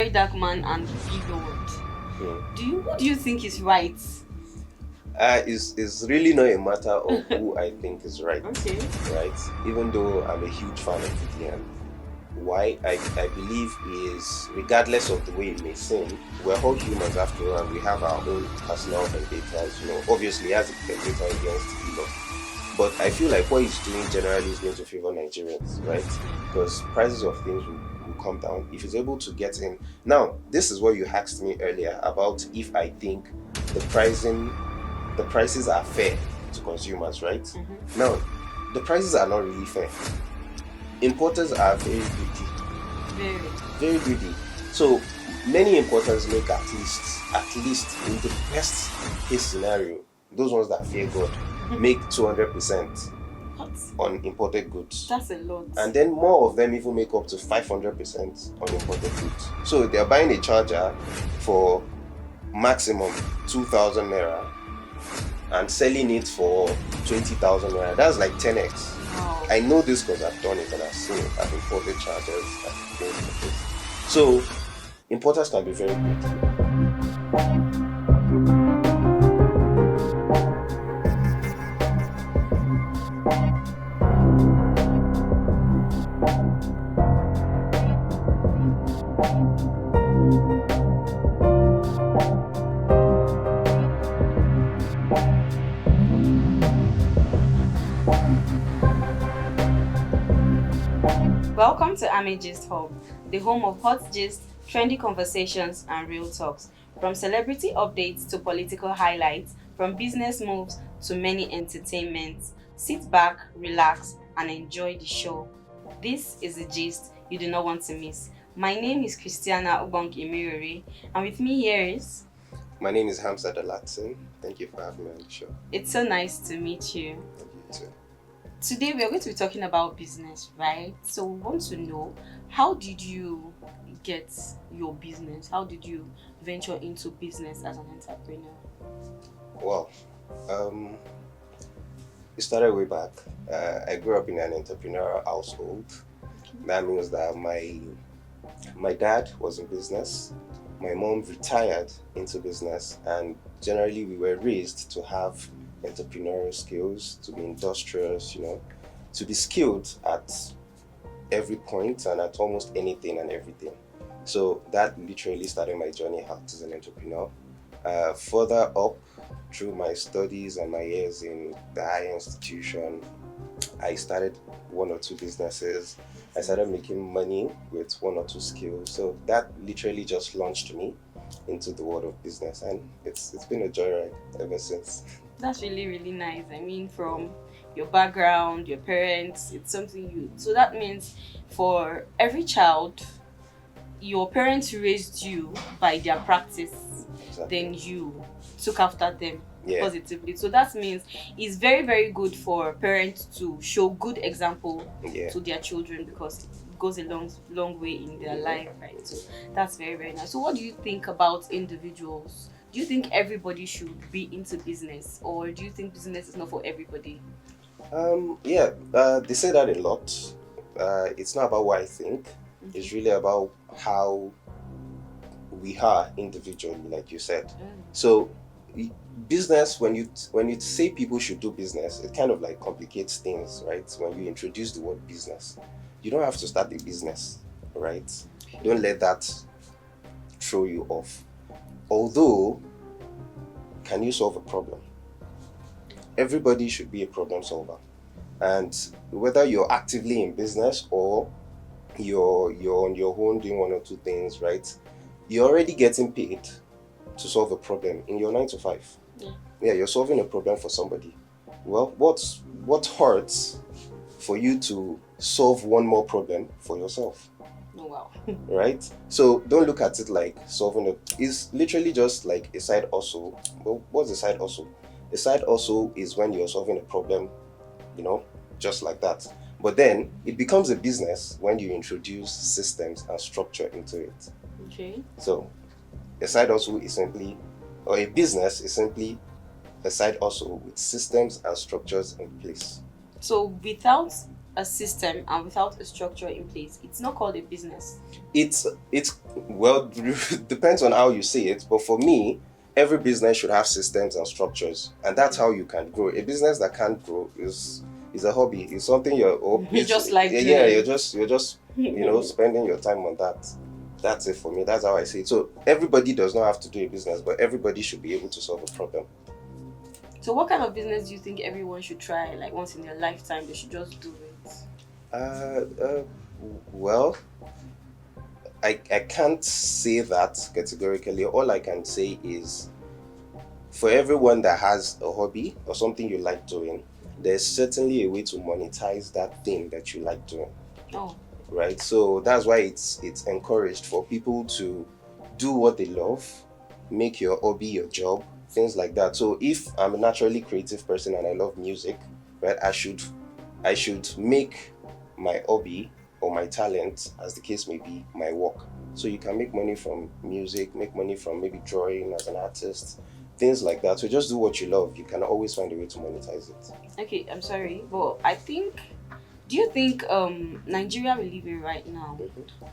very dark man and Blord. What do you think is right? It's really not a matter of who I think is right. Okay. Right? Even though I'm a huge fan of VDM, why I believe is, regardless of the way it may seem, we're all humans after all, and we have our own personal vendettas. Obviously he has a vendetta against Elon. But I feel like what he's doing generally is going to favor Nigerians, right? Because prices of things will come down if he's able to get in. Now, this is what you asked me earlier about if I think the prices are fair to consumers, right? Mm-hmm. Now, the prices are not really fair. Importers are very greedy. Very greedy. So many importers make at least in the best case scenario, those ones that fear God make 200% on imported goods. That's a lot. And then more of them even make up to 500% on imported goods. So they're buying a charger for maximum 2,000 naira and selling it for 20,000 naira. That's like 10x. Wow. I know this because I've done it and I've seen it. I've imported chargers and things like this. So importers can be very good. Welcome to Ame Gist Hub, the home of hot gist, trendy conversations, and real talks. From celebrity updates to political highlights, from business moves to many entertainments. Sit back, relax, and enjoy the show. This is the gist you do not want to miss. My name is Christiana Emirore, and with me here is... My name is Hamza the Latin. Thank you for having me on the show. It's so nice to meet you. Thank you too. Today we are going to be talking about business, right? So we want to know, how did you get your business? How did you venture into business as an entrepreneur? Well, it started way back. I grew up in an entrepreneurial household. That means that my dad was in business. My mom retired into business, and generally we were raised to have entrepreneurial skills, to be industrious, to be skilled at every point and at almost anything and everything. So that literally started my journey out as an entrepreneur. Further up through my studies and my years in the higher institution, I started one or two businesses. I started making money with one or two skills. So that literally just launched me into the world of business, and it's been a joyride ever since. That's really, really nice. I mean, from your background, your parents, it's something you... So that means for every child, your parents raised you by their practice. Exactly. Then you took after them positively. So that means it's very, very good for parents to show good example to their children, because it goes a long way in their life, right? So that's very, very nice. So what do you think about individuals? Do you think everybody should be into business, or do you think business is not for everybody? They say that a lot. It's not about what I think. It's really about how we are individually, like you said. So business, when you say people should do business, it kind of like complicates things, right? When you introduce the word business, you don't have to start a business, right? Don't let that throw you off. Although, can you solve a problem? Everybody should be a problem solver. And whether you're actively in business or you're on your own doing one or two things, right? You're already getting paid to solve a problem in your 9 to 5. Yeah, you're solving a problem for somebody. Well, what hurts for you to solve one more problem for yourself? Oh, wow. Right? So don't look at it like it's literally just like a side hustle. Well, what's a side hustle? A side hustle is when you're solving a problem, just like that. But then it becomes a business when you introduce systems and structure into it. Okay. So a side hustle is simply, or a business is simply a side hustle with systems and structures in place. So without a system and without a structure in place, it's not called a business. It's well, depends on how you see it, but for me, every business should have systems and structures, and that's how you can grow. A business that can't grow is a hobby. It's something You just like yeah, doing. you're just spending your time on that. That's it for me. That's how I see it. So everybody does not have to do a business, but everybody should be able to solve a problem. So what kind of business do you think everyone should try, like once in their lifetime they should just do it? Uh, uh well, I can't say that categorically. All I can say is, for everyone that has a hobby or something you like doing, there's certainly a way to monetize that thing that you like doing. Oh. Right? So that's why it's encouraged for people to do what they love, make your hobby your job, things like that. So if I'm a naturally creative person and I love music, right, I should make my hobby or my talent, as the case may be, my work. So you can make money from music, make money from maybe drawing as an artist, things like that. So just do what you love. You can always find a way to monetize it. Okay, I'm sorry, but do you think Nigeria we live in right now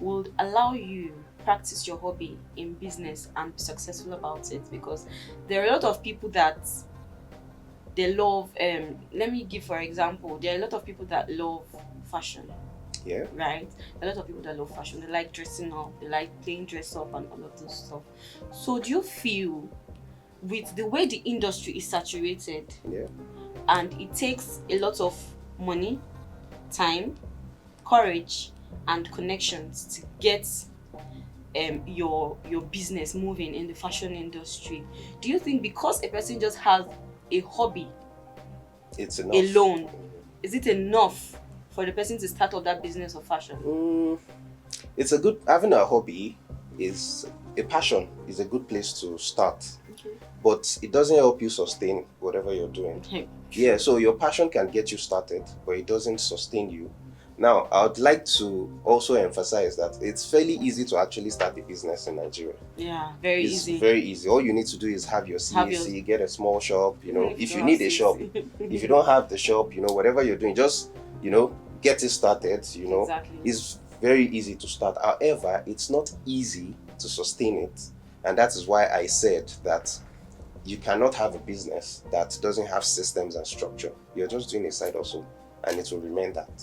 would allow you practice your hobby in business and be successful about it? Because there are a lot of people that they love, let me give for example, there are a lot of people that love fashion. Yeah. Right? A lot of people that love fashion, they like dressing up, they like playing dress up and all of this stuff. So do you feel, with the way the industry is saturated, Yeah. and it takes a lot of money, time, courage, and connections to get your business moving in the fashion industry, do you think because a person just has a hobby It's enough alone, is it enough for the person to start up that business of fashion? It's a good, having a hobby is a passion, is a good place to start. Okay. But it doesn't help you sustain whatever you're doing. Okay. Yeah, so your passion can get you started, but it doesn't sustain you. Now, I would like to also emphasize that it's fairly easy to actually start a business in Nigeria. Yeah, very It's easy. very easy. All you need to do is have your Have CAC, get a small shop, if you don't need have a shop. If you don't have the shop, whatever you're doing, just, get it started, Exactly. It's very easy to start. However, it's not easy to sustain it. And that is why I said that you cannot have a business that doesn't have systems and structure. You're just doing a side hustle, and it will remain that.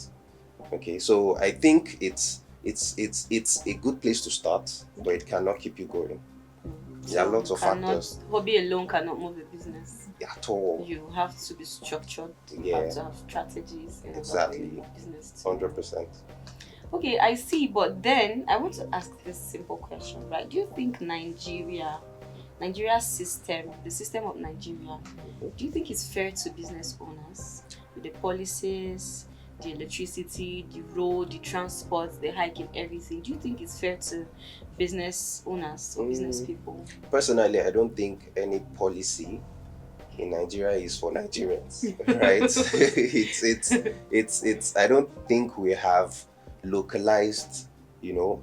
Okay, so I think it's a good place to start, but it cannot keep you going. There are lots of factors. Hobby alone cannot move a business At all. You have to be structured. You have to have strategies in Exactly. order for business. 100%. Okay, I see. But then I want to ask this simple question, right? Do you think Nigeria's system, the system of Nigeria, do you think it's fair to business owners with the policies, the electricity, the road, the transport, the hike in everything? Do you think it's fair to business owners or business people? Personally, I don't think any policy in Nigeria is for Nigerians, right? it's I don't think we have localized,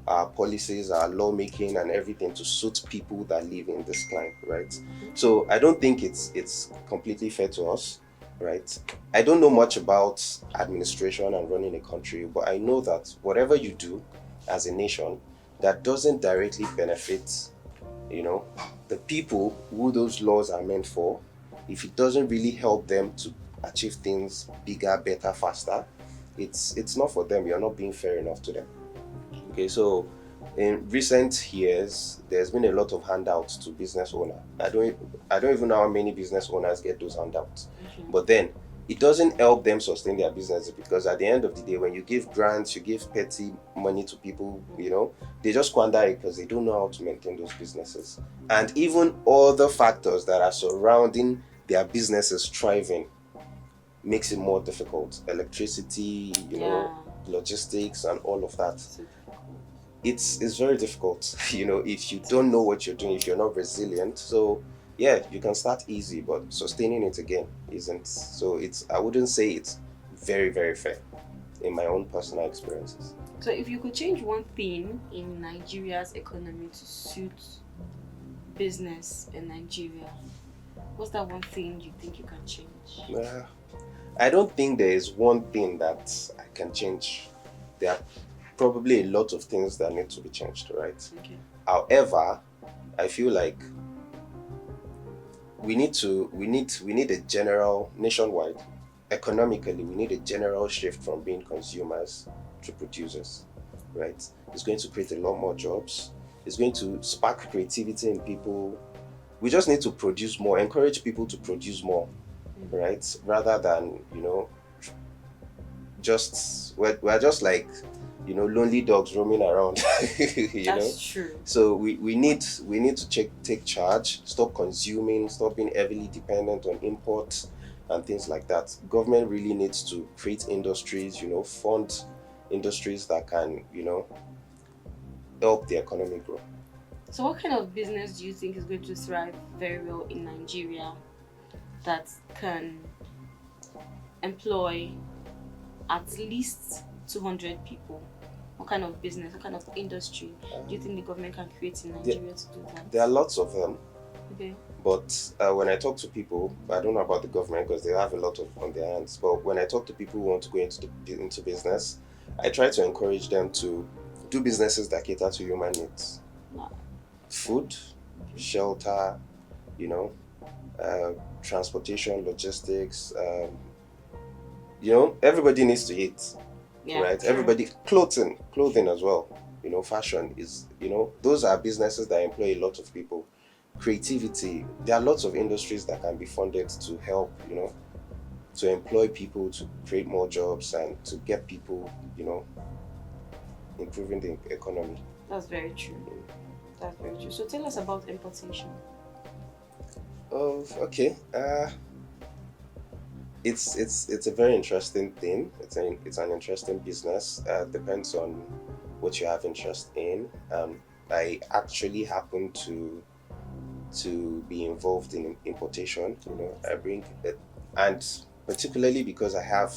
our policies, our lawmaking and everything to suit people that live in this climate, right? So I don't think it's completely fair to us, right? I don't know much about administration and running a country, but I know that whatever you do as a nation that doesn't directly benefit, the people who those laws are meant for, if it doesn't really help them to achieve things bigger, better, faster, it's not for them. You're not being fair enough to them. Okay, so in recent years, there's been a lot of handouts to business owners. I don't even know how many business owners get those handouts. But then it doesn't help them sustain their business, because at the end of the day, when you give grants, you give petty money to people, they just squander it because they don't know how to maintain those businesses. And even other factors that are surrounding their businesses thriving makes it more difficult. Electricity, logistics and all of that. It's very difficult, if you don't know what you're doing, if you're not resilient. So yeah, you can start easy, but sustaining it again isn't. So I wouldn't say it's very, very fair in my own personal experiences. So if you could change one thing in Nigeria's economy to suit business in Nigeria, what's that one thing you think you can change? I don't think there is one thing that I can change. There are probably a lot of things that need to be changed, right? Okay. However, I feel like we need a general nationwide economically. We need a general shift from being consumers to producers, right? It's going to create a lot more jobs. It's going to spark creativity in people. We just need to produce more, encourage people to produce more, right? Rather than just we're just like lonely dogs roaming around. That's true. So we need to take charge, stop consuming, stop being heavily dependent on imports and things like that. Government really needs to create industries, fund industries that can help the economy grow. So, what kind of business do you think is going to thrive very well in Nigeria that can employ at least 200 people? What kind of business, what kind of industry do you think the government can create in Nigeria to do that? There are lots of them. Okay. But when I talk to people, I don't know about the government because they have a lot on their hands. But when I talk to people who want to go into business, I try to encourage them to do businesses that cater to human needs: food, shelter, you know, transportation, logistics. Everybody needs to eat, Yeah, right? true. Everybody, clothing as well. Fashion is, those are businesses that employ a lot of people. Creativity, there are lots of industries that can be funded to help, to employ people, to create more jobs, and to get people, improving the economy. That's very true. That's very true. So tell us about importation. Oh, okay. It's a very interesting thing. It's an interesting business. Depends on what you have interest in. I actually happen to be involved in importation. I bring it, and particularly because I have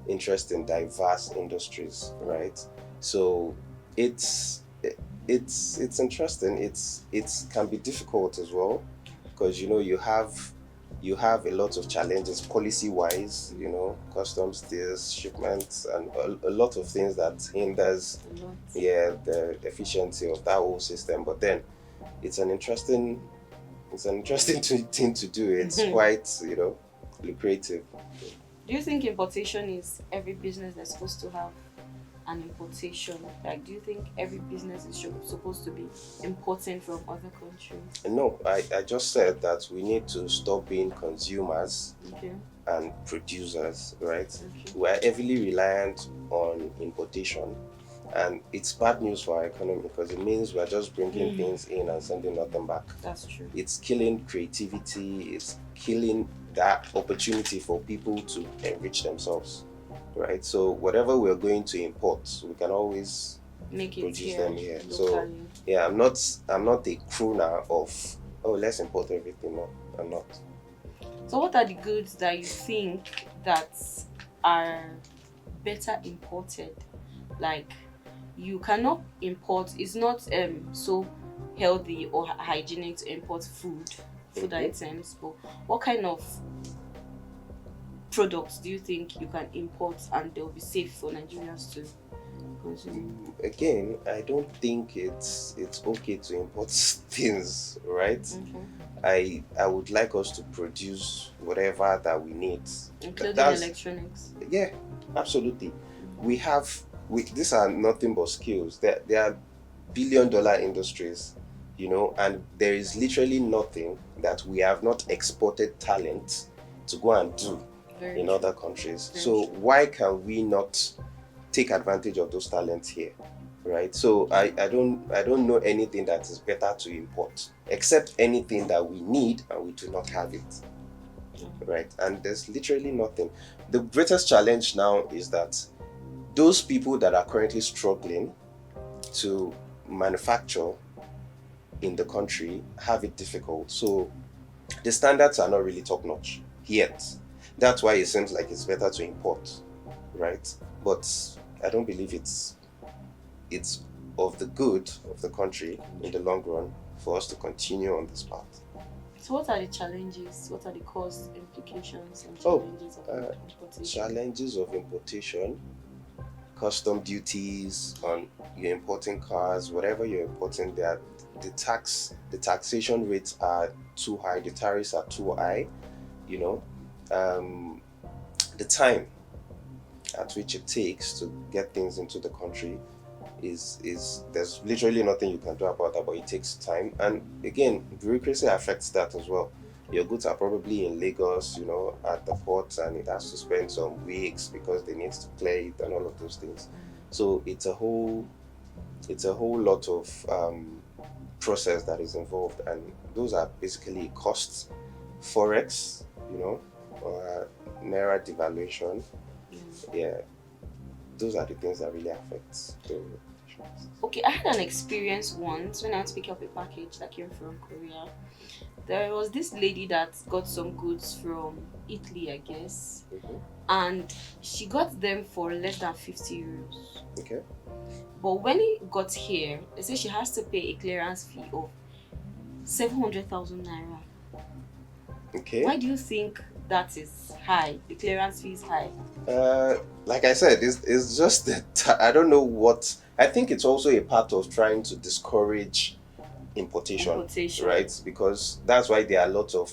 interest in diverse industries, right? So it's interesting. It can be difficult as well because you have a lot of challenges policy wise, customs deals, shipments, and a lot of things that hinders the efficiency of that whole system. But then it's an interesting thing to do. It's quite lucrative. Do you think importation is every business that's supposed to have an importation? Like, do you think every business is supposed to be importing from other countries? No, I just said that we need to stop being consumers and producers, right? We're heavily reliant on importation, and it's bad news for our economy because it means we're just bringing things in and sending nothing back. That's true. It's killing creativity, it's killing that opportunity for people to enrich themselves, right? So whatever we're going to import, we can always make it produce them here. Locally. So yeah, I'm not a crooner of, oh, let's import everything. No, I'm not. So what are the goods that you think that are better imported? Like, you cannot import, it's not so healthy or hygienic to import food items, but what kind of products do you think you can import and they'll be safe for Nigerians to consume? Again, I don't think it's okay to import things, right? I would like us to produce whatever that we need, including electronics. Yeah, absolutely. These are nothing but skills. They are billion-dollar industries, and there is literally nothing that we have not exported talent to go and do in other countries. So why can we not take advantage of those talents here, right? So I don't know anything that is better to import, except anything that we need and we do not have it, right? And there's literally nothing. The greatest challenge now is that those people that are currently struggling to manufacture in the country have it difficult. So the standards are not really top notch yet. That's why it seems like it's better to import, right? But I don't believe it's of the good of the country in the long run for us to continue on this path. So what are the challenges? What are the cost implications and Oh, challenges of uh, importation? challenges of importation, custom duties on your importing cars, whatever you're importing, that the taxation rates are too high, the tariffs are too high, you know. Um, the time at which it takes to get things into the country is there's literally nothing you can do about that, but it takes time. And again, bureaucracy affects that as well. Your goods are probably in Lagos, at the port, and it has to spend some weeks because they need to clear it and all of those things. So it's a whole lot of process that is involved, and those are basically costs. Forex, or naira devaluation. Yeah, those are the things that really affect the reputation. Okay, I had an experience once when I was picking up a package that came from Korea. There was this lady that got some goods from Italy, I guess, Mhm. and she got them for less than 50 euros. Okay. But when it got here, they say she has to pay a clearance fee of 700,000 naira. Okay. Why do you think that is high? The clearance fee is high. Like I said, it's just that I don't know what. I think it's also a part of trying to discourage importation, Importation. right? Because that's why there are lots of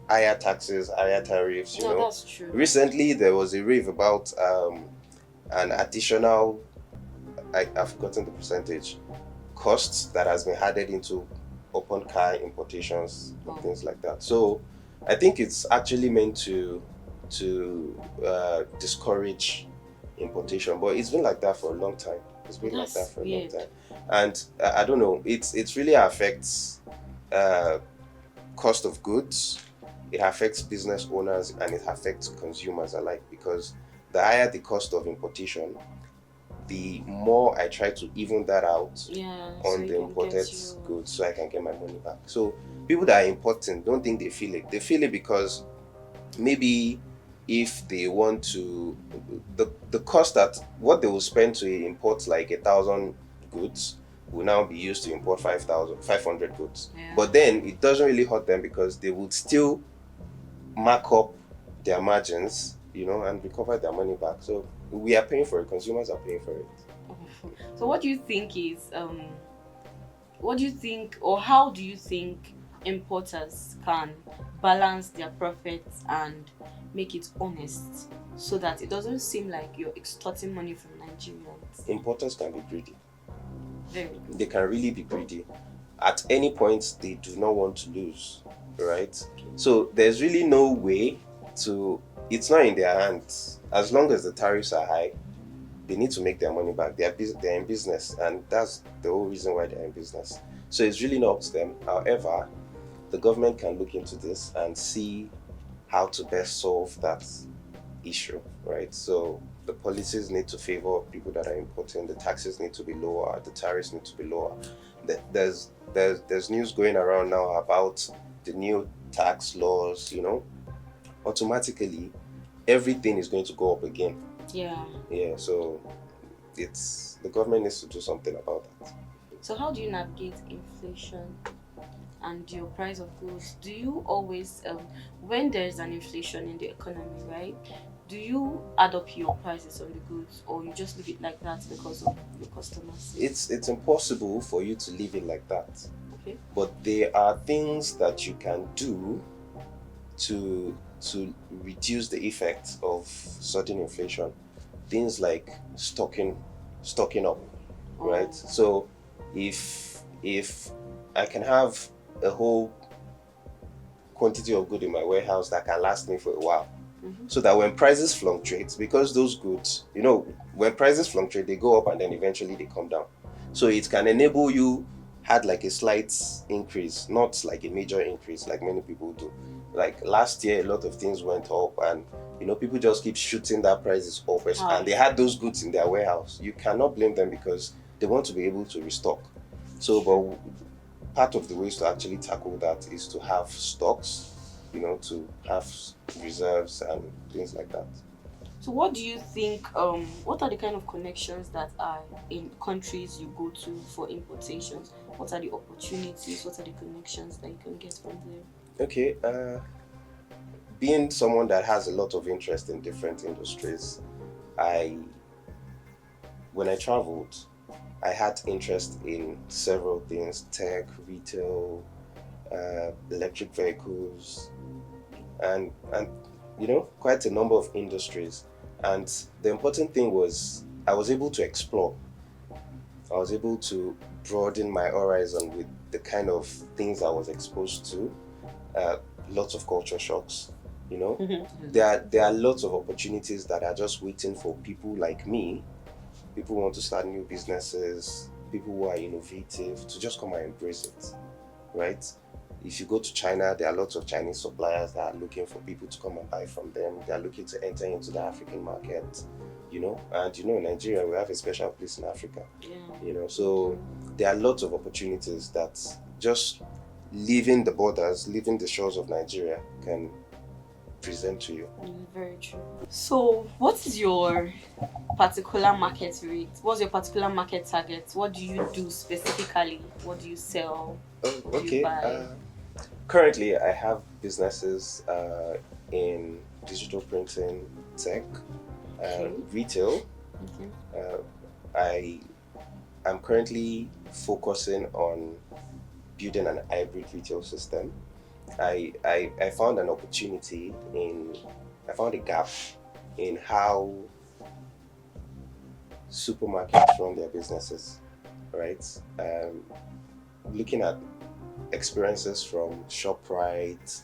higher taxes, higher tariffs. No, that's true. Recently there was a rave about an additional, I've forgotten the percentage, costs that has been added into upon car importations and things like that. So I think it's actually meant to discourage importation, but it's been like that for a long time. It's been like that That's for a weird. long time, and I don't know. It's really affects uh, cost of goods. It affects business owners and it affects consumers alike, because the higher the cost of importation, the more I try to even that out Yeah, so on you the can get imported your goods so I can get my money back. So people that are importing don't think they feel it. They feel it because maybe if they want to, the cost that what they will spend to import like 1,000 goods will now be used to import 500 goods. Yeah. But then it doesn't really hurt them because they would still mark up their margins, and recover their money back. So we are paying for it. Consumers are paying for it. So what do you think, or how do you think importers can balance their profits and make it honest so that it doesn't seem like you're extorting money from Nigerians? Importers can be greedy. Very good. They can really be greedy. At any point, they do not want to lose, right? So there's really no way to. It's not in their hands. As long as the tariffs are high, they need to make their money back. They're in business, and that's the whole reason why they're in business. So it's really not up to them. However, the government can look into this and see how to best solve that issue, right? So the policies need to favor people that are importing. The taxes need to be lower. The tariffs need to be lower. There's news going around now about the new tax laws. Automatically everything is going to go up again. Yeah. Yeah. So it's the government needs to do something about that. So how do you navigate inflation and your price of goods? Do you always, when there's an inflation in the economy, right? Do you add up your prices on the goods, or you just leave it like that because of your customers? It's impossible for you to leave it like that. Okay. But there are things that you can do to reduce the effects of sudden inflation. Things like stocking up, right? So if I can have a whole quantity of good in my warehouse that can last me for a while, so that when prices fluctuate, because those goods, when prices fluctuate, they go up and then eventually they come down. So it can enable you had like a slight increase, not like a major increase like many people do. Like last year, a lot of things went up, and people just keep shooting that prices up, and they had those goods in their warehouse. You cannot blame them because they want to be able to restock. So, but part of the ways to actually tackle that is to have stocks, to have reserves and things like that. So what do you think, what are the kind of connections that are in countries you go to for importations? What are the opportunities? What are the connections that you can get from there? Okay. Being someone that has a lot of interest in different industries, I when I traveled, I had interest in several things: tech, retail, electric vehicles, and quite a number of industries. And the important thing was I was able to explore. I was able to broaden my horizon with the kind of things I was exposed to. Uh, Lots of culture shocks. You know, there are lots of opportunities that are just waiting for people like me. People who want to start new businesses, people who are innovative, to just come and embrace it, right? If you go to China, there are lots of Chinese suppliers that are looking for people to come and buy from them. They are looking to enter into the African market, and in Nigeria, we have a special place in Africa, so there are lots of opportunities that just leaving the borders, leaving the shores of Nigeria can present to you. Very true. So, what is your particular market rate? What's your particular market target? What do you do specifically? What do you sell? Oh, Do you okay. buy? Currently, I have businesses in digital printing, tech, Okay. retail. Okay. Uh, I am currently focusing on building an hybrid retail system. I found an opportunity I found a gap in how supermarkets run their businesses, right? Looking at experiences from ShopRite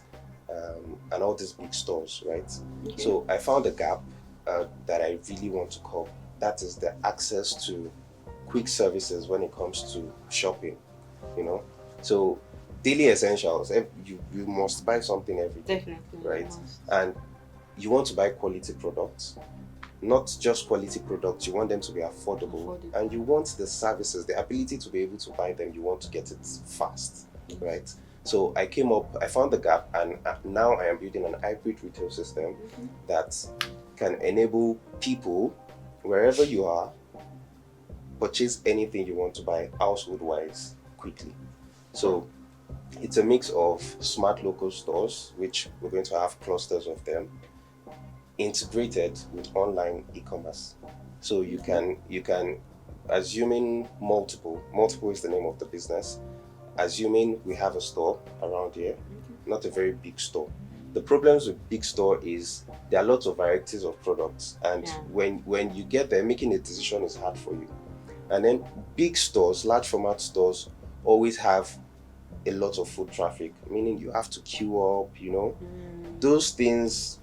and all these big stores, right? Okay. So I found a gap that I really want to cover. That is the access to quick services when it comes to shopping, you know. So daily essentials, you must buy something every day, Definitely. right? And you want to buy quality products, not just quality products, you want them to be affordable, and you want the services, the ability to be able to buy them, you want to get it fast, right? So I found the gap, and now I am building an hybrid retail system that can enable people, wherever you are, purchase anything you want to buy household wise quickly. So it's a mix of smart local stores, which we're going to have clusters of them, integrated with online e-commerce. So you can assuming multiple is the name of the business. Assuming we have a store around here, not a very big store. The problems with big store is there are lots of varieties of products, and when you get there, making a decision is hard for you. And then big stores, large format stores, always have a lot of foot traffic, meaning you have to queue up, those things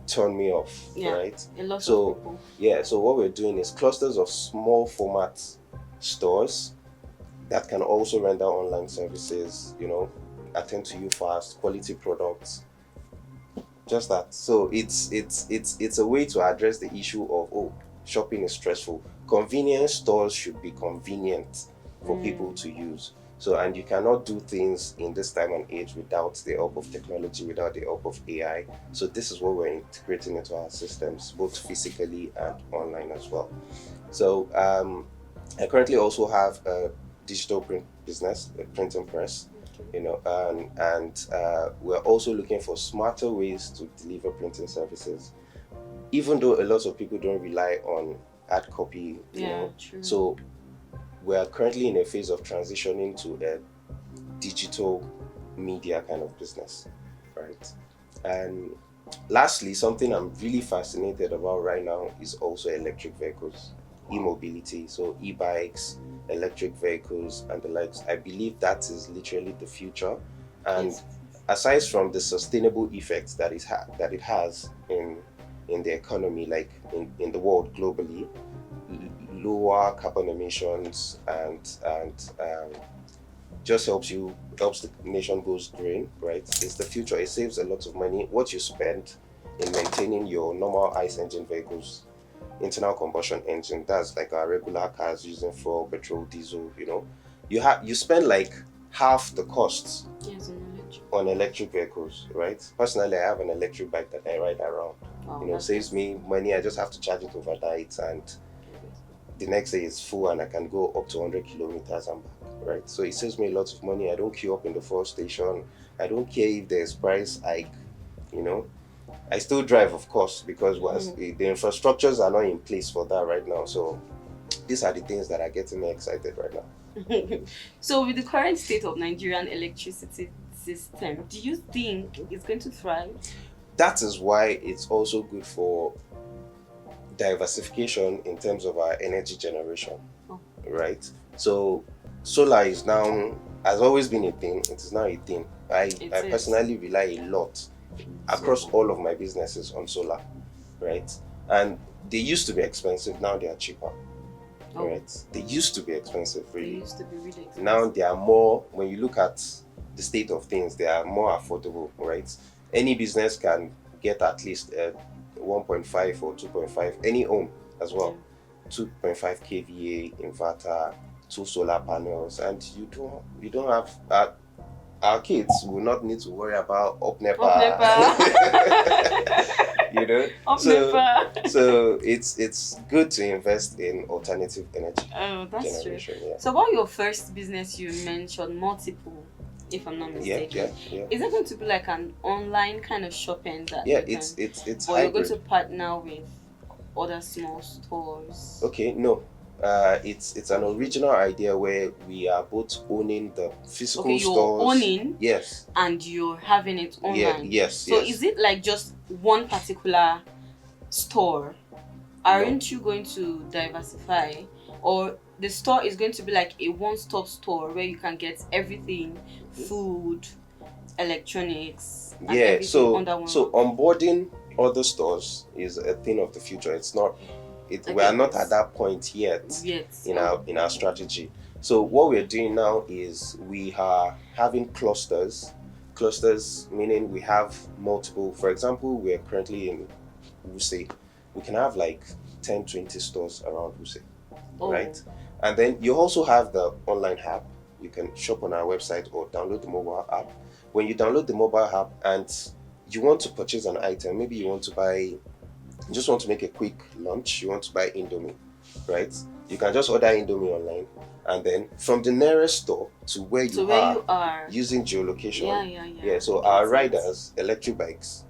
turn me off, right? A lot of So people. so what we're doing is clusters of small format stores that can also render online services, attend to you fast, quality products, just that. So it's a way to address the issue of, shopping is stressful. Convenience stores should be convenient for people to use. So, and you cannot do things in this time and age without the help of technology, without the help of AI. So this is what we're integrating into our systems, both physically and online as well. So I currently also have a digital print business, a printing press, and we're also looking for smarter ways to deliver printing services, even though a lot of people don't rely on hard copy, True. So we are currently in a phase of transitioning to a digital media kind of business, right? And lastly, something I'm really fascinated about right now is also electric vehicles, e-mobility, so e-bikes, electric vehicles, and the likes. I believe that is literally the future. And aside from the sustainable effects that it has in the economy, like in the world globally, lower carbon emissions, and just helps the nation goes green, right? It's the future. It saves a lot of money. What you spend in maintaining your normal ICE engine vehicles, internal combustion engine, that's like our regular cars using fuel, petrol, diesel, you spend like half the costs on electric vehicles, right? Personally, I have an electric bike that I ride around. Saves me money. I just have to charge it overnight, and the next day it's full, and I can go up to 100 kilometers and back, right? So it saves me a lot of money. I don't queue up in the fuel station. I don't care if there's price hike, you know. I still drive, of course, because the infrastructures are not in place for that right now. So these are the things that are getting me excited right now. So, with the current state of Nigerian electricity system, do you think it's going to thrive? That is why it's also good for diversification in terms of our energy generation, Oh. right? So solar is now has always been a thing. It is now a thing. I personally rely a lot across all of my businesses on solar, right? And they used to be expensive. Now they are cheaper. Oh. Right? They used to be expensive, really. They used to be really expensive. Now they are more. When you look at the state of things, they are more affordable, right? Any business can get at least 1.5 or 2.5, any home as well, 2.5 kVA inverter, 2 solar panels, and you don't have our kids will not need to worry about up NEPA. You know, so it's good to invest in alternative energy generation. True. Yeah. So about your first business, you mentioned multiple, if I'm not mistaken. Yeah. Is it going to be like an online kind of shopping that? Yeah, it's or you're going to partner with other small stores? Okay, no. It's an original idea where we are both owning the physical stores. You're owning, yes, and you're having it online. Yes. So is it like just one particular store? Aren't you going to diversify, or the store is going to be like a one-stop store where you can get everything, food, electronics, and everything under one? So onboarding other stores is a thing of the future. It's not. We are not at that point yet in our strategy. So what we're doing now is we are having clusters. Clusters meaning we have multiple. For example, we're currently in Wuse. We can have like 10, 20 stores around Wuse, right? And then you also have the online app. You can shop on our website or download the mobile app. When you download the mobile app and you want to purchase an item, maybe you just want to make a quick lunch, you want to buy Indomie, right? You can just order Indomie online, and then from the nearest store to where you are using geolocation. Yeah. So our riders, electric bikes,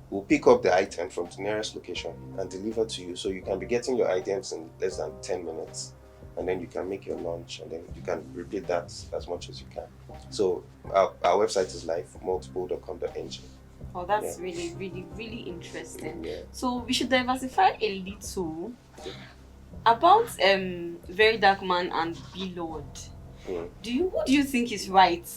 will pick up the item from the nearest location and deliver to you. So you can be getting your items in less than 10 minutes, and then you can make your lunch, and then you can repeat that as much as you can. So our website is live, multiple.com.ng. Oh, that's really, really, really interesting. Yeah. So we should diversify a little about Very Dark Man and Blord. Who do you think is right?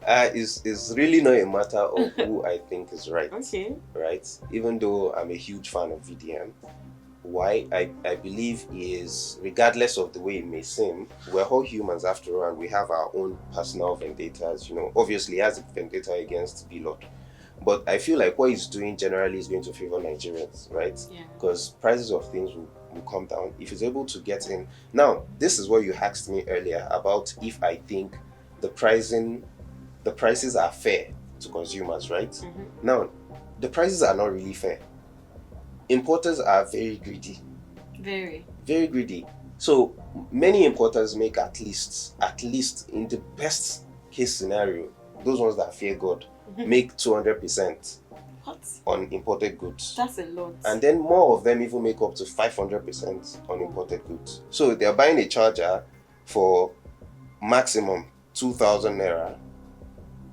It's really not a matter of who I think is right. Okay. Right? Even though I'm a huge fan of VDM, why I believe is, regardless of the way it may seem, we're all humans after all, and we have our own personal vendettas. Obviously he has a vendetta against Blord. But I feel like what he's doing generally is going to favor Nigerians, right? Yeah. Because prices of things will come down if he's able to get in. Now, this is what you asked me earlier about if I think the prices are fair to consumers, right? Mm-hmm. Now, the prices are not really fair. Importers are very greedy. Very. Very greedy. So many importers make at least in the best case scenario, those ones that fear God, make 200% on imported goods. That's a lot. And then more of them even make up to 500% on imported goods. So they're buying a charger for maximum 2,000 naira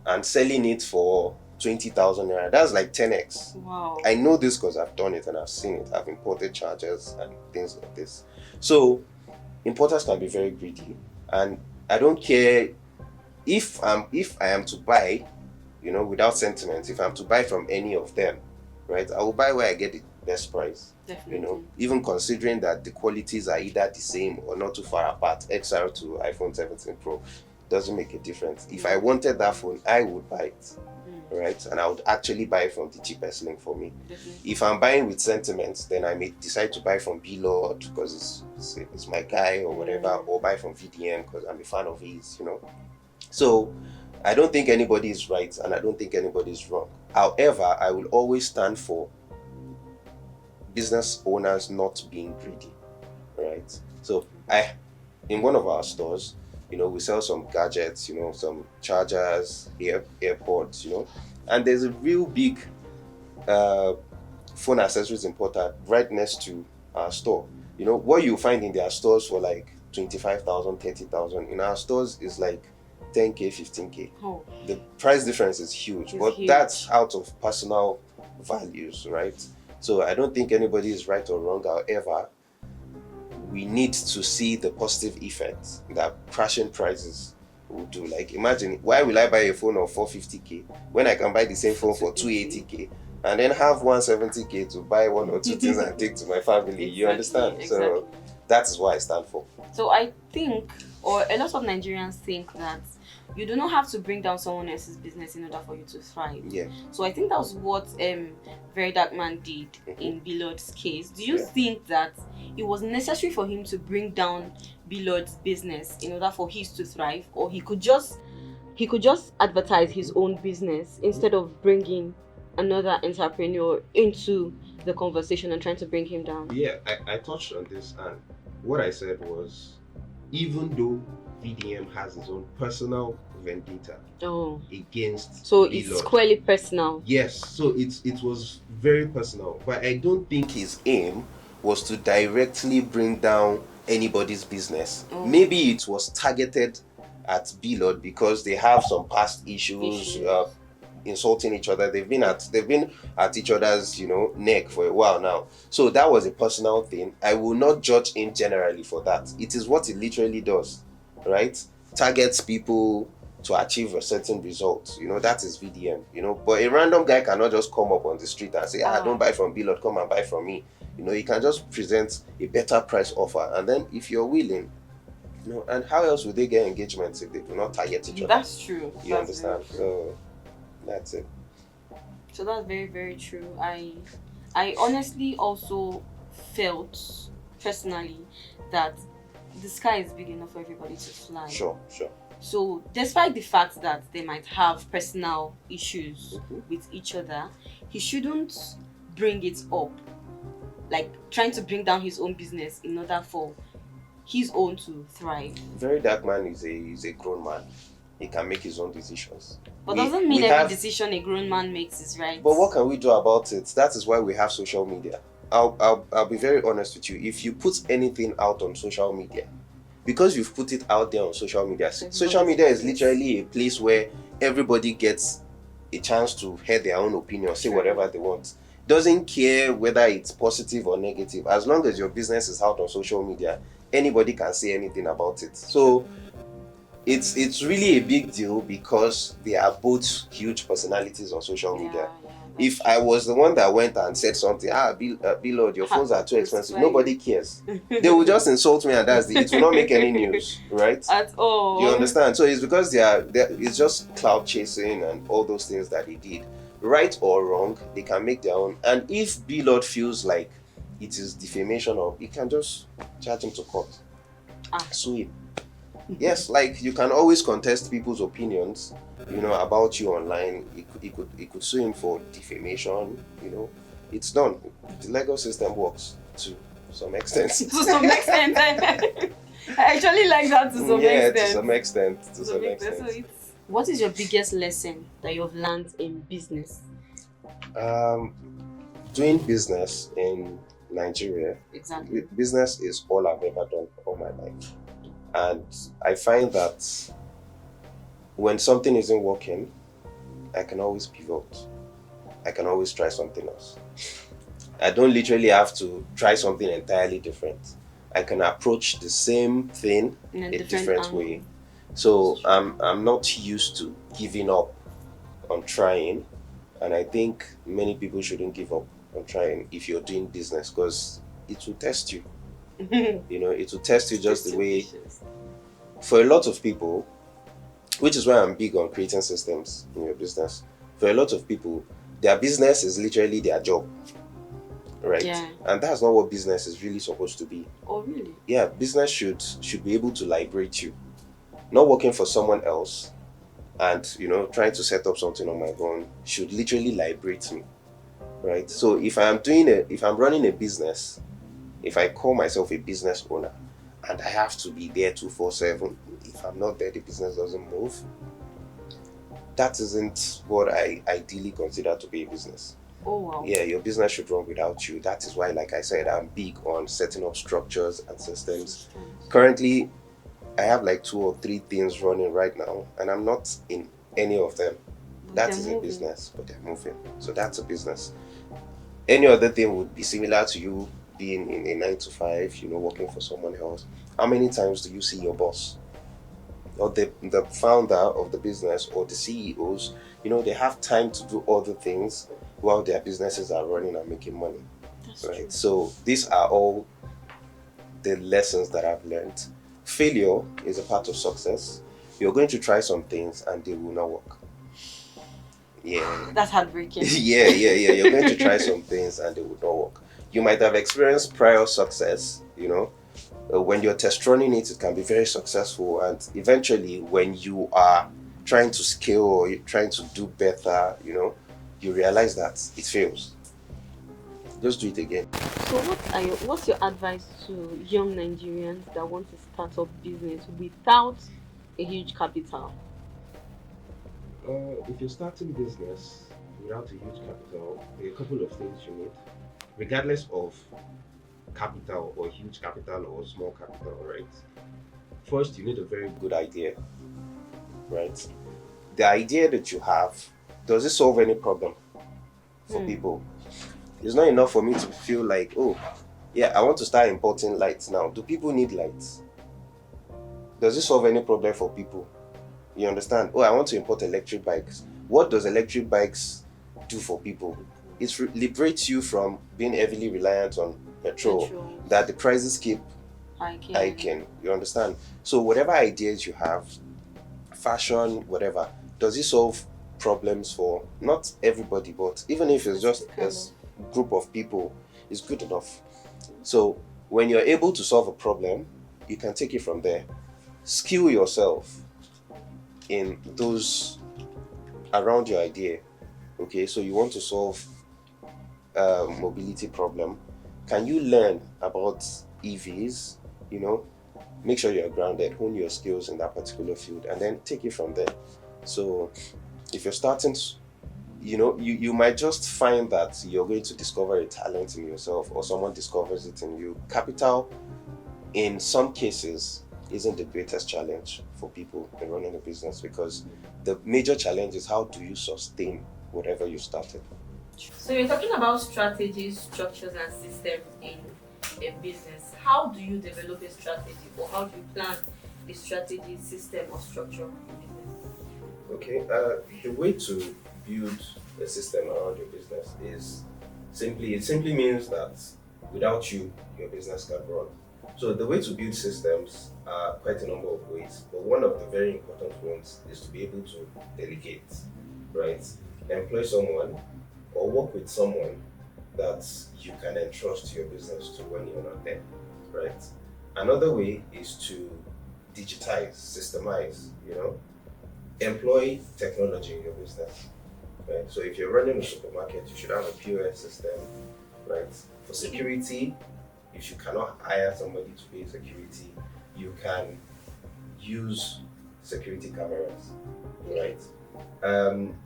and selling it for 20,000 naira. That's like 10x. Wow. I know this because I've done it and I've seen it. I've imported chargers and things like this. So importers can be very greedy, and I don't care if I am to buy, without sentiment, if I'm to buy from any of them, right, I will buy where I get the best price. Definitely. Even considering that the qualities are either the same or not too far apart. XR to iPhone 17 Pro doesn't make a difference. If I wanted that phone, I would buy it, right? And I would actually buy from the cheapest link for me. Definitely. If I'm buying with sentiments, then I may decide to buy from Blord because it's my guy or whatever, or buy from VDM because I'm a fan of his, So I don't think anybody is right and I don't think anybody is wrong. However, I will always stand for business owners not being greedy, right? So in one of our stores, We sell some gadgets, some chargers, airpods, and there's a real big uh, phone accessories importer right next to our store. What you find in their stores for like 25,000, 30,000, in our stores is like 10K, 15K. Oh, The price difference is huge, it's but huge. that's out of personal values, right? So I don't think anybody is right or wrong. However, we need to see the positive effects that crashing prices will do. Like, imagine, why will I buy a phone of 450K when I can buy the same phone for 280K and then have 170K to buy one or two things and take to my family? You understand? Exactly. So that is what I stand for. So I think, or a lot of Nigerians think that you do not have to bring down someone else's business in order for you to thrive. Yeah. So I think that was what Very Dark Man did in Blord's case. Do you think that it was necessary for him to bring down Blord's business in order for his to thrive, or he could just advertise his own business instead of bringing another entrepreneur into the conversation and trying to bring him down? Yeah, I touched on this, and what I said was, even though VDM has his own personal vendetta against so Blord, it's squarely personal. Yes, so it was very personal, but I don't think his aim was to directly bring down anybody's business. Maybe it was targeted at Blord because they have some past issues. Insulting each other. They've been at each other's neck for a while now. So that was a personal thing. I will not judge him generally for that. It is what it literally does, right? Targets people to achieve a certain result. That is VDM. But a random guy cannot just come up on the street and say, don't buy from Blord, come and buy from me. He can just present a better price offer, and then if you're willing, and how else would they get engagements if they do not target each other? That's true. You understand? So that's it. So that's very, very true. I honestly also felt personally that the sky is big enough for everybody to fly. Sure. So despite the fact that they might have personal issues with each other, he shouldn't bring it up, like trying to bring down his own business in order for his own to thrive. Very Dark Man is a grown man. He can make his own decisions. But doesn't mean every decision a grown man makes is right. But what can we do about it? That is why we have social media. I'll be very honest with you. If you put anything out on social media, because you've put it out there on social media, social media is literally a place where everybody gets a chance to hear their own opinion, say whatever they want. Doesn't care whether it's positive or negative. As long as your business is out on social media, anybody can say anything about it. So it's really a big deal because they are both huge personalities on social media. If I was the one that went and said something, Blord, your phones are too expensive, nobody cares. They will just insult me, and it will not make any news, right? At all. You understand? So it's because it's just cloud chasing and all those things that they did. Right or wrong, they can make their own. And if Blord feels like it is defamation, or he can just charge him to court. Sue him. Yes, like you can always contest people's opinions, about you online. He could sue him for defamation. It's done. The legal system works to some extent. To some extent, I actually like that. To some extent. To some extent. To some extent. So what is your biggest lesson that you have learned in business? Doing business in Nigeria. Exactly. Business is all I've ever done all my life. And I find that when something isn't working, I can always pivot. I can always try something else. I don't literally have to try something entirely different. I can approach the same thing in a different way. So I'm not used to giving up on trying. And I think many people shouldn't give up on trying if you're doing business, because it will test you. It will test you just the way. For a lot of people, which is why I'm big on creating systems in your business. For a lot of people, their business is literally their job, right? Yeah. And that's not what business is really supposed to be. Oh, really? Yeah, business should be able to liberate you. Not working for someone else and trying to set up something on my own should literally liberate me, right? So if I'm running a business, if I call myself a business owner, and I have to be there 247. If I'm not there, the business doesn't move. That isn't what I ideally consider to be a business. Oh wow. Yeah, your business should run without you. That is why, like I said, I'm big on setting up structures and systems. Currently, I have like 2 or 3 things running right now, and I'm not in any of them. That is a business, but they're moving. So that's a business. Any other thing would be similar to you being in a 9 to 5, working for someone else. How many times do you see your boss or the founder of the business or the CEOs? They have time to do other things while their businesses are running and making money. That's right? true. So these are all the lessons that I've learned. Failure is a part of success. You're going to try some things and they will not work. Yeah. That's heartbreaking. yeah. You're going to try some things and they will not work. You might have experienced prior success, when you're test running it can be very successful, and eventually when you are trying to scale or you're trying to do better, you realize that it fails. Just do it again. So what's your advice to young Nigerians that want to start up business without a huge capital? If you're starting business without a huge capital, there are a couple of things you need, regardless of capital or huge capital or small capital, right? First, you need a very good idea, right? The idea that you have, does it solve any problem for people? It's not enough for me to feel like, oh, yeah, I want to start importing lights now. Do people need lights? Does it solve any problem for people? You understand? Oh, I want to import electric bikes. What does electric bikes do for people? It liberates you from being heavily reliant on petrol. That the prices keep hiking. You understand? So whatever ideas you have, fashion, whatever, does it solve problems for not everybody, but even if it's just a group of people, it's good enough. So when you're able to solve a problem, you can take it from there. Skill yourself in those around your idea. Okay, so you want to solve a mobility problem. Can you learn about EVs? Make sure you're grounded, hone your skills in that particular field, and then take it from there. So if you're starting, you might just find that you're going to discover a talent in yourself, or someone discovers it in you. Capital, in some cases, isn't the greatest challenge for people in running a business, because the major challenge is how do you sustain whatever you started. So you're talking about strategies, structures, and systems in a business. How do you develop a strategy, or how do you plan the strategy, system, or structure in business? Okay, the way to build a system around your business is simply means that without you, your business can't run. So the way to build systems are quite a number of ways, but one of the very important ones is to be able to delegate, right? Employ someone or work with someone that you can entrust your business to when you're not there, right? Another way is to digitize, systemize, employ technology in your business, right? So if you're running a supermarket, you should have a POS system, right? For security, if you cannot hire somebody to pay security, you can use security cameras, right?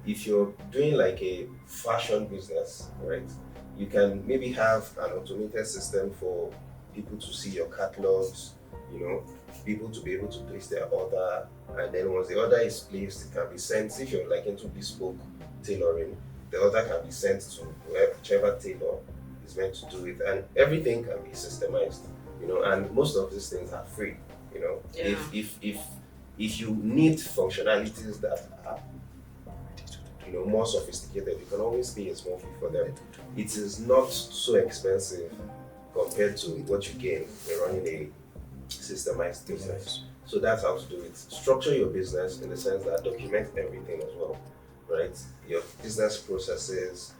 If you're doing like a fashion business, right, you can maybe have an automated system for people to see your catalogs, people to be able to place their order, and then once the order is placed, it can be sent. If you're like into bespoke tailoring, the order can be sent to whichever tailor is meant to do it, and everything can be systemized, and most of these things are free. Yeah. If you need functionalities that are more sophisticated, you can always pay a small fee for them. It is not so expensive compared to what you gain when running a systemized business. So that's how to do it. Structure your business in the sense that document everything as well, right? Your business processes,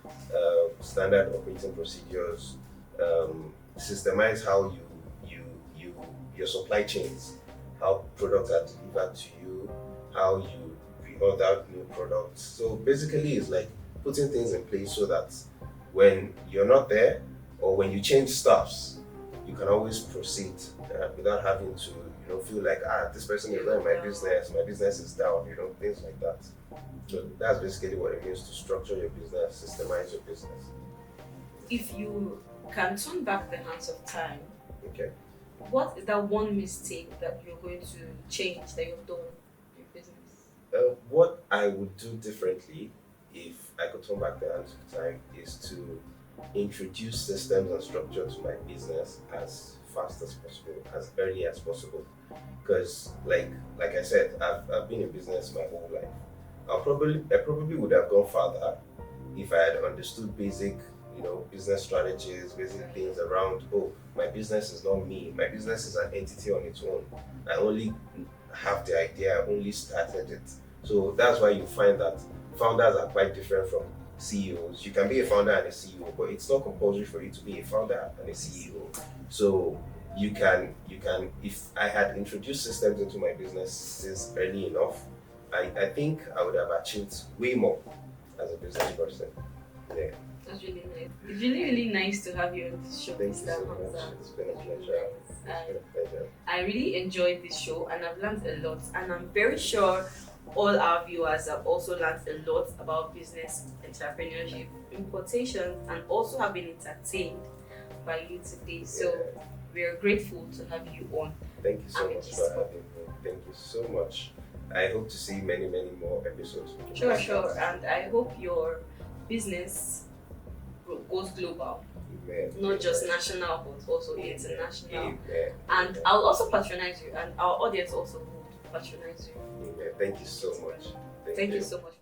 standard operating procedures, systemize how your supply chains, how products are delivered to you, how you reorder new products. So basically it's like putting things in place so that when you're not there or when you change stuffs, you can always proceed without having to, feel like, this person is running my business is down, things like that. So that's basically what it means to structure your business, systemize your business. If you can turn back the hands of time, Okay. what is that one mistake that you're going to change that you've done in your business? What I would do differently if I could turn back the hands of time is to introduce systems and structure to my business as fast as possible, as early as possible. Because, like I said, I've been in business my whole life. I probably would have gone further if I had understood basic, business strategies, basic things around. Oh, my business is not me. My business is an entity on its own. I only have the idea. I only started it. So that's why you find that founders are quite different from CEOs. You can be a founder and a CEO, but it's not compulsory for you to be a founder and a CEO. So you can if I had introduced systems into my businesses early enough, I think I would have achieved way more as a business person. Yeah. That's really nice. It's really, really nice to have you on this show. Thank you so much. It's been a pleasure. It's been a pleasure. I really enjoyed this show and I've learned a lot, and I'm very sure all our viewers have also learned a lot about business, entrepreneurship, importation, and also have been entertained by you today. So we're grateful to have you on. Thank you so much for having me. Thank you so much. I hope to see many, many more episodes. Sure. And I hope your business goes global. Amen. Not just national, but also international. Amen. And I'll also patronize you, and our audience also will patronize you. Amen. Thank you so much. Thank you so much.